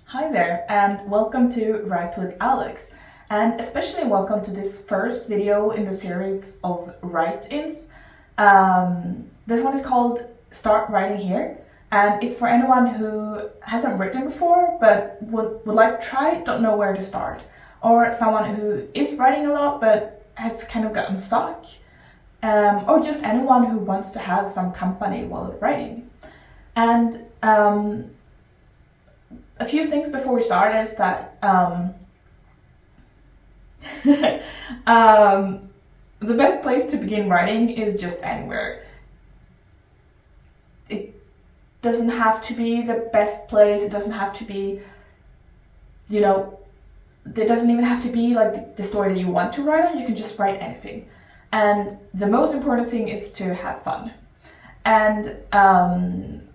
Hi there, and welcome to Write with Alex, and especially welcome to this first video in the series of write-ins. This one is called Start Writing Here, and it's for anyone who hasn't written before but would like to try, don't know where to start, or someone who is writing a lot but has kind of gotten stuck, or just anyone who wants to have some company while writing. And a few things before we start is that the best place to begin writing is just anywhere. It doesn't have to be the best place, it doesn't have to be, there doesn't even have to be like the story that you want to write on, you can just write anything. And the most important thing is to have fun. And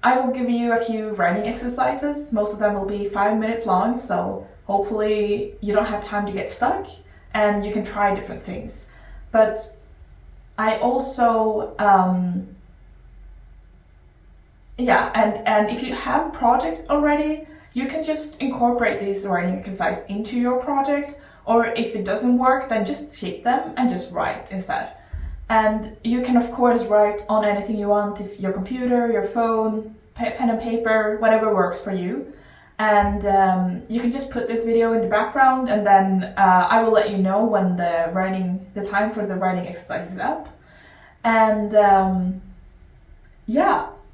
I will give you a few writing exercises. Most of them will be 5 minutes long, so hopefully you don't have time to get stuck and you can try different things. But I also, and if you have a project already, you can just incorporate these writing exercises into your project, or if it doesn't work, then just skip them and just write instead. And you can of course write on anything you want, if your computer, your phone, pen and paper, whatever works for you. And you can just put this video in the background, and then I will let you know when the time for the writing exercise is up. And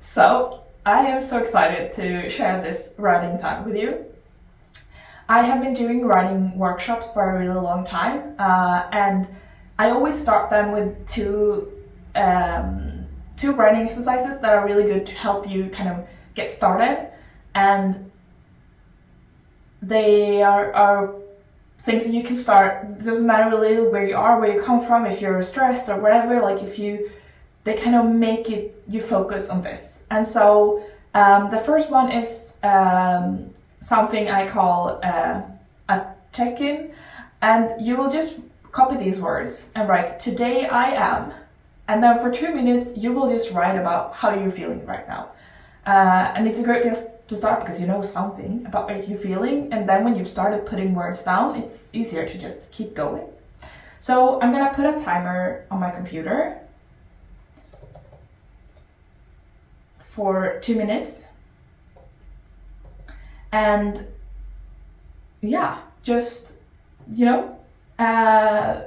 so I am so excited to share this writing time with you. I have been doing writing workshops for a really long time, and I always start them with two writing exercises that are really good to help you kind of get started, and they are things that you can start. It doesn't matter really where you are, where you come from, if you're stressed or whatever, they kind of make you focus on this. And so the first one is something I call a check-in, and you will just copy these words and write "today I am," and then for 2 minutes you will just write about how you're feeling right now. And it's a great place to start because you know something about what you're feeling, and then when you've started putting words down, it's easier to just keep going. So I'm gonna put a timer on my computer for 2 minutes, and just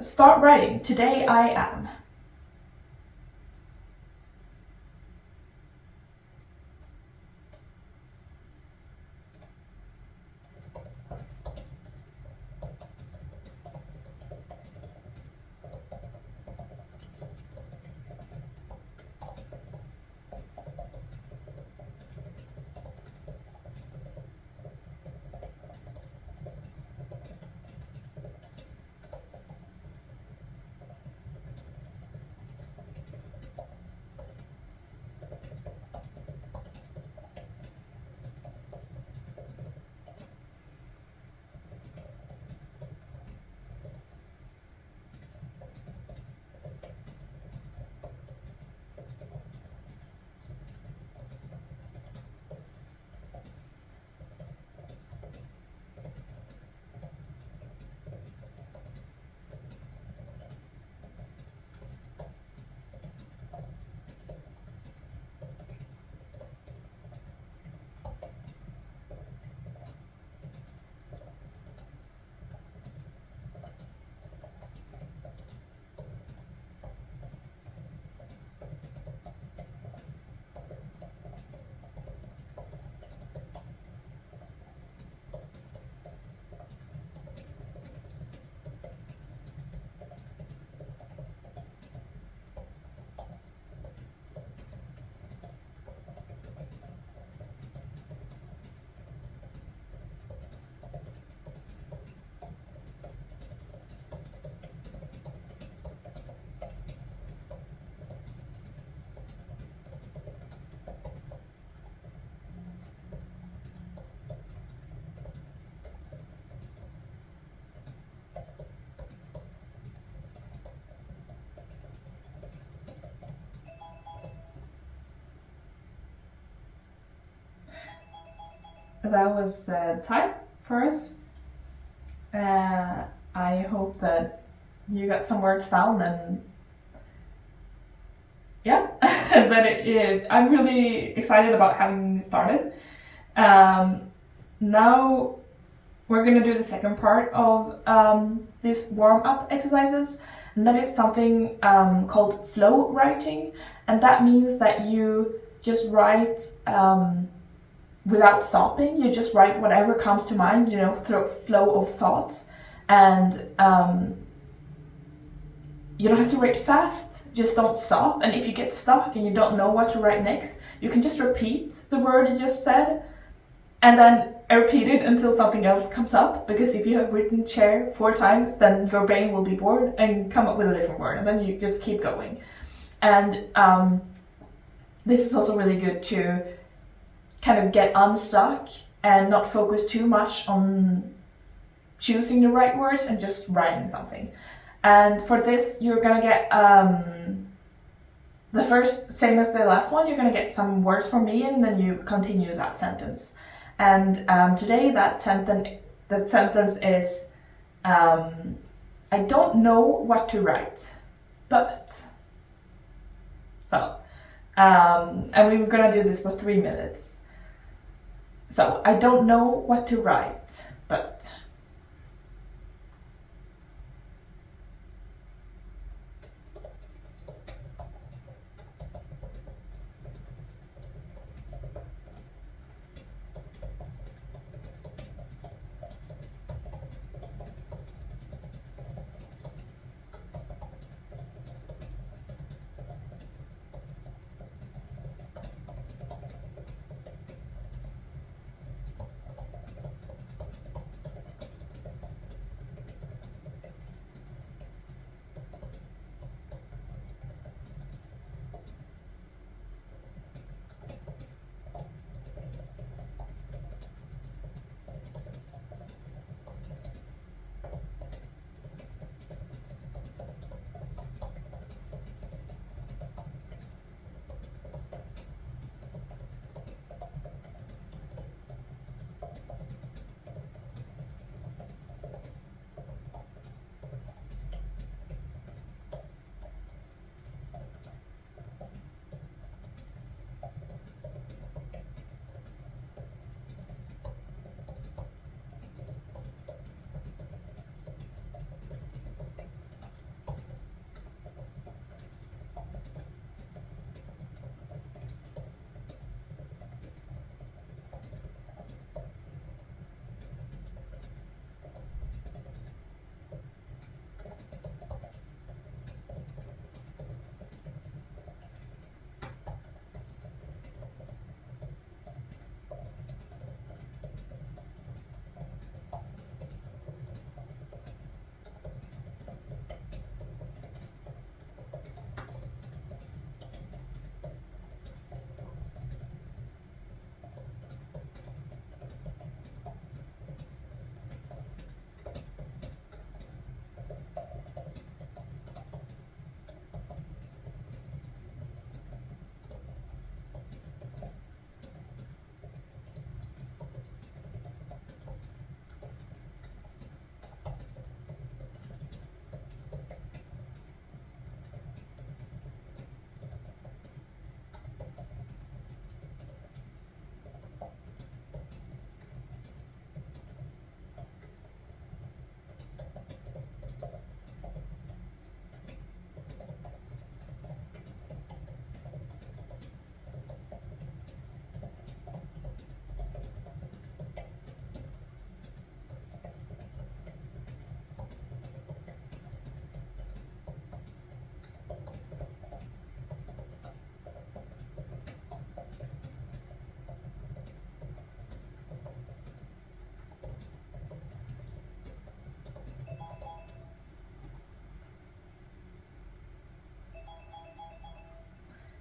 start writing. Today I am. that was time for us. I hope that you got some words down, and yeah, but I'm really excited about having started. Now we're gonna do the second part of these warm-up exercises, and that is something called flow writing, and that means that you just write without stopping. You just write whatever comes to mind, through flow of thoughts, and you don't have to write fast, just don't stop. And if you get stuck and you don't know what to write next, you can just repeat the word you just said, and then repeat it until something else comes up, because if you have written chair 4 times, then your brain will be bored and come up with a different word, and then you just keep going. And this is also really good to kind of get unstuck and not focus too much on choosing the right words and just writing something. And for this, you're gonna get the first, same as the last one, you're gonna get some words from me, and then you continue that sentence. And today that sentence is, I don't know what to write, but. So, and we were gonna do this for 3 minutes. So, I don't know what to write, but.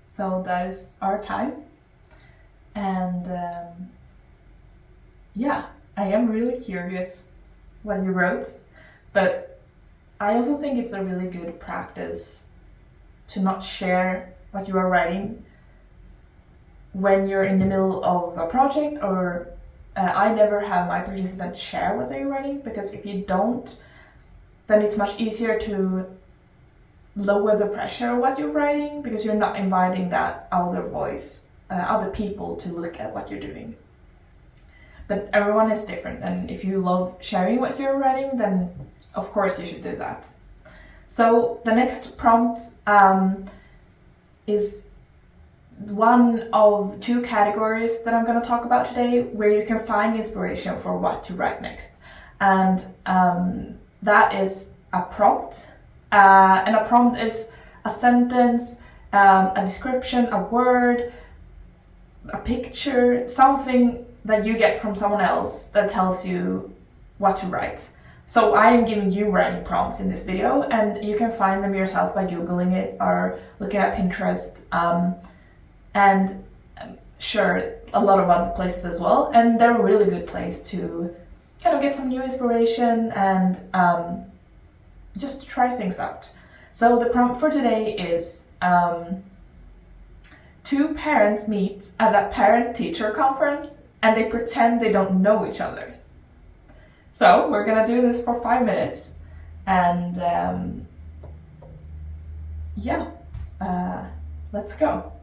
So that is our time. And yeah, I am really curious what you wrote, but I also think it's a really good practice to not share what you are writing when you're in the middle of a project or I never have my participants share what they're writing, because if you don't, then it's much easier to lower the pressure of what you're writing, because you're not inviting that other voice, other people to look at what you're doing. But everyone is different, and if you love sharing what you're writing, then of course you should do that. So the next prompt is one of two categories that I'm going to talk about today, where you can find inspiration for what to write next. And that is a prompt. And a prompt is a sentence, a description, a word, a picture, something that you get from someone else that tells you what to write. So I am giving you writing prompts in this video, and you can find them yourself by Googling it or looking at Pinterest, and sure, a lot of other places as well. And they're a really good place to kind of get some new inspiration and just to try things out. So the prompt for today is two parents meet at a parent-teacher conference and they pretend they don't know each other. So we're gonna do this for 5 minutes, and let's go.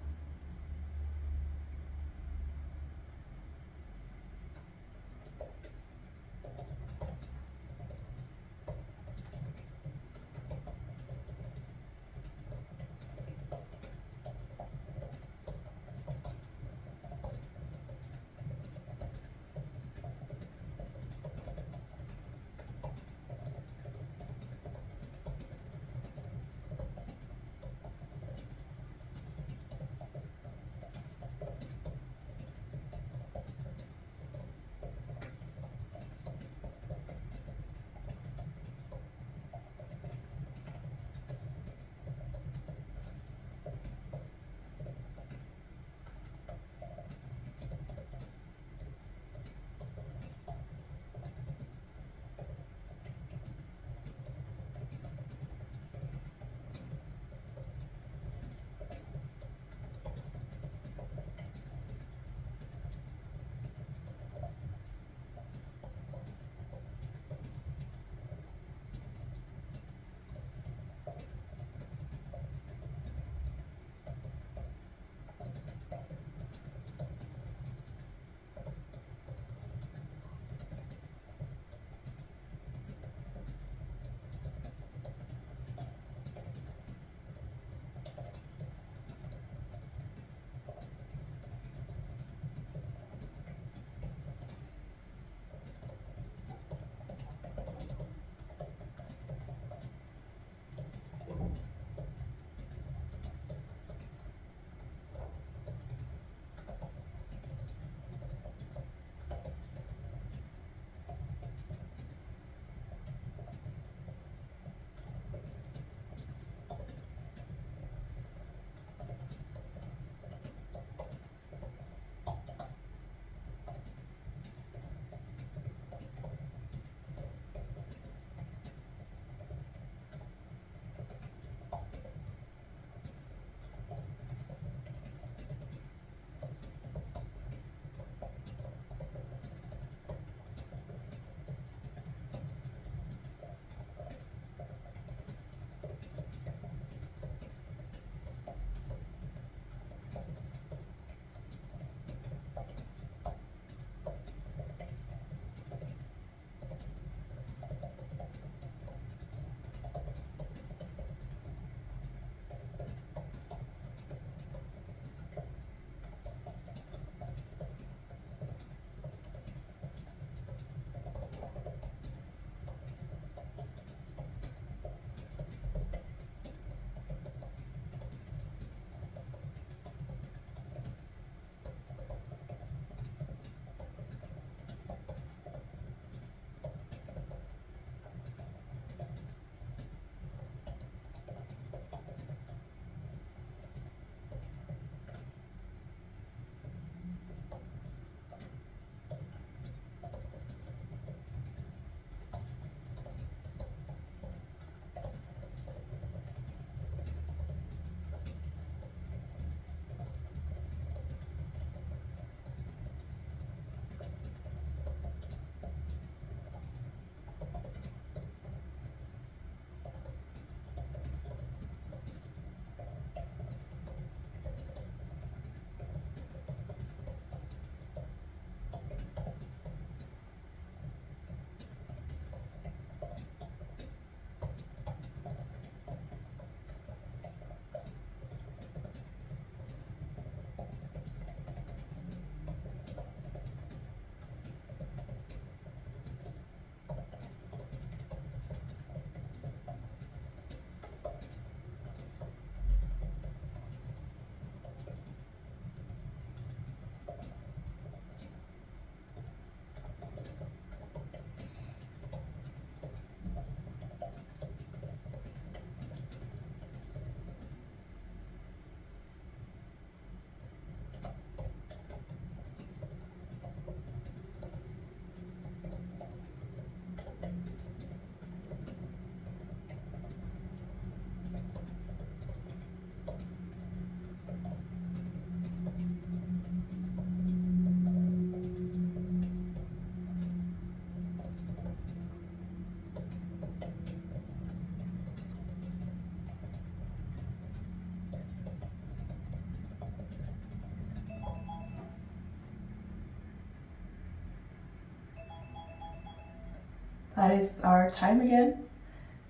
that is our time again.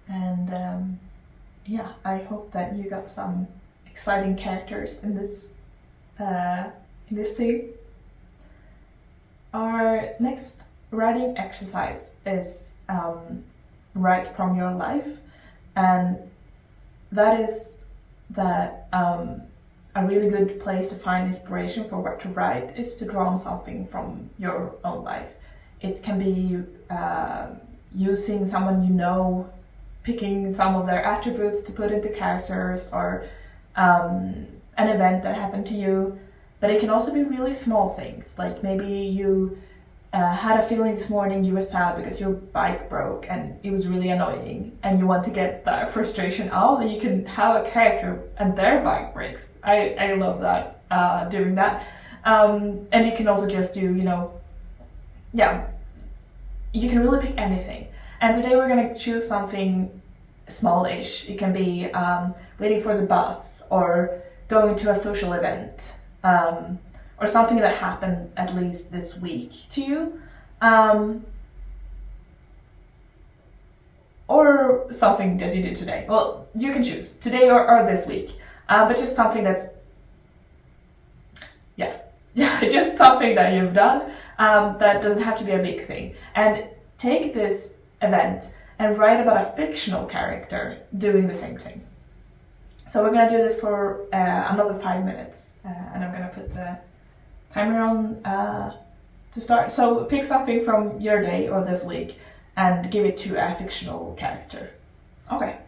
And yeah, I hope that you got some exciting characters in this scene. Our next writing exercise is write from your life, and that is that a really good place to find inspiration for what to write is to draw on something from your own life. It can be using someone you know, picking some of their attributes to put into characters, or an event that happened to you. But it can also be really small things, like maybe you had a feeling this morning you were sad because your bike broke and it was really annoying, and you want to get that frustration out, and you can have a character and their bike breaks. I love that, doing that. And you can also just do, you can really pick anything. And today we're going to choose something small-ish. It can be waiting for the bus, or going to a social event, or something that happened at least this week to you, or something that you did today. Well, you can choose today or this week, but just something that's, just something that you've done, that doesn't have to be a big thing. And take this event and write about a fictional character doing the same thing. So we're going to do this for another 5 minutes, and I'm going to put the timer on to start. So pick something from your day or this week and give it to a fictional character. Okay.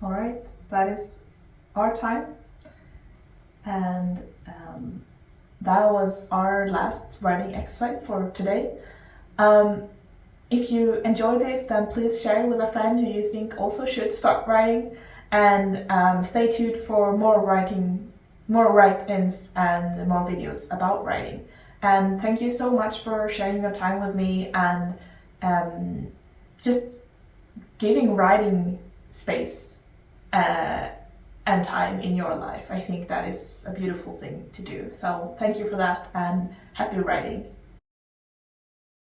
All right, that is our time, and that was our last writing exercise for today. If you enjoy this, then please share it with a friend who you think also should start writing, and stay tuned for more write-ins and more videos about writing. And thank you so much for sharing your time with me and just giving writing space and time in your life. I think that is a beautiful thing to do. So thank you for that, and happy writing.